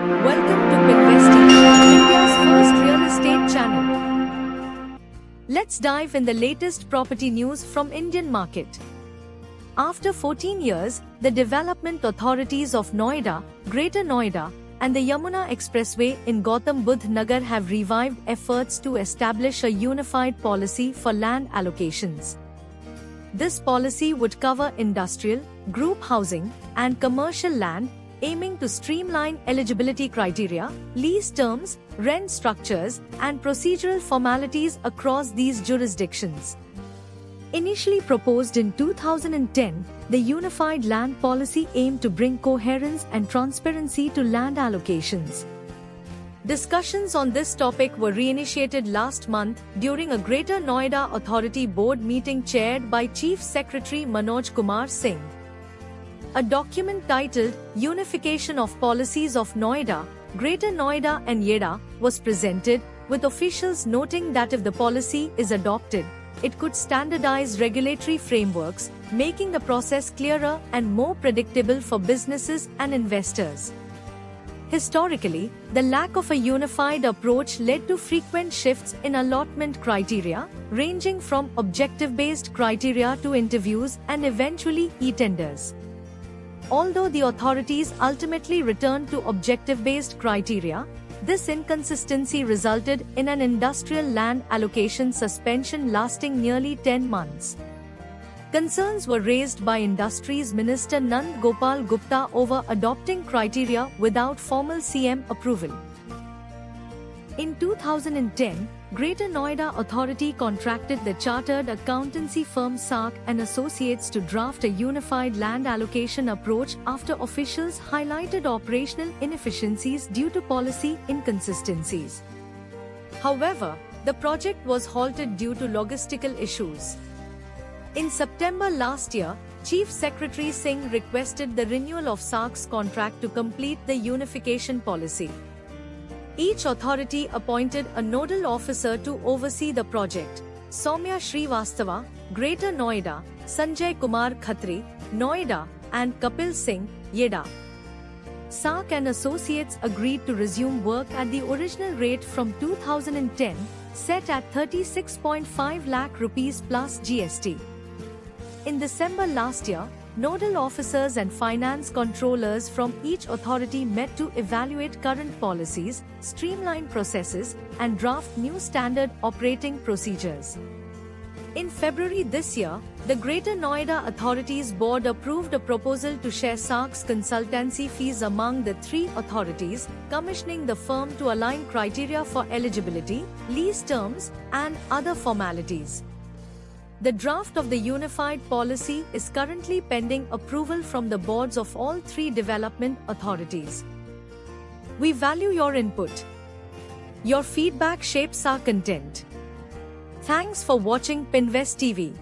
Welcome to Pinvest.Exchange, India's first real estate channel. Let's dive in the latest property news from Indian market. After 14 years, the development authorities of Noida, Greater Noida, and the Yamuna Expressway in Gautam Budh Nagar have revived efforts to establish a unified policy for land allocations. This policy would cover industrial, group housing, and commercial land, aiming to streamline eligibility criteria, lease terms, rent structures, and procedural formalities across these jurisdictions. Initially proposed in 2010, the Unified Land Policy aimed to bring coherence and transparency to land allocations. Discussions on this topic were reinitiated last month during a Greater Noida Authority Board meeting chaired by Chief Secretary Manoj Kumar Singh. A document titled Unification of Policies of Noida, Greater Noida and YEIDA was presented, with officials noting that if the policy is adopted, it could standardize regulatory frameworks, making the process clearer and more predictable for businesses and investors. Historically, the lack of a unified approach led to frequent shifts in allotment criteria, ranging from objective-based criteria to interviews and eventually e-tenders. Although the authorities ultimately returned to objective-based criteria, this inconsistency resulted in an industrial land allocation suspension lasting nearly 10 months. Concerns were raised by Industries Minister Nand Gopal Gupta over adopting criteria without formal CM approval. In 2010, Greater Noida Authority contracted the chartered accountancy firm SARC and Associates to draft a unified land allocation approach after officials highlighted operational inefficiencies due to policy inconsistencies. However, the project was halted due to logistical issues. In September last year, Chief Secretary Singh requested the renewal of SARC's contract to complete the unification policy. Each authority appointed a nodal officer to oversee the project: Soumya Srivastava, Greater Noida; Sanjay Kumar Khatri, Noida; and Kapil Singh, YEIDA. SARC and Associates agreed to resume work at the original rate from 2010, set at 36.5 lakh rupees plus GST. In December last year, nodal officers and finance controllers from each authority met to evaluate current policies, streamline processes, and draft new standard operating procedures. In February this year, the Greater Noida Authorities Board approved a proposal to share SARC's consultancy fees among the three authorities, commissioning the firm to align criteria for eligibility, lease terms, and other formalities. The draft of the unified policy is currently pending approval from the boards of all three development authorities. We value your input. Your feedback shapes our content. Thanks for watching Pinvest TV.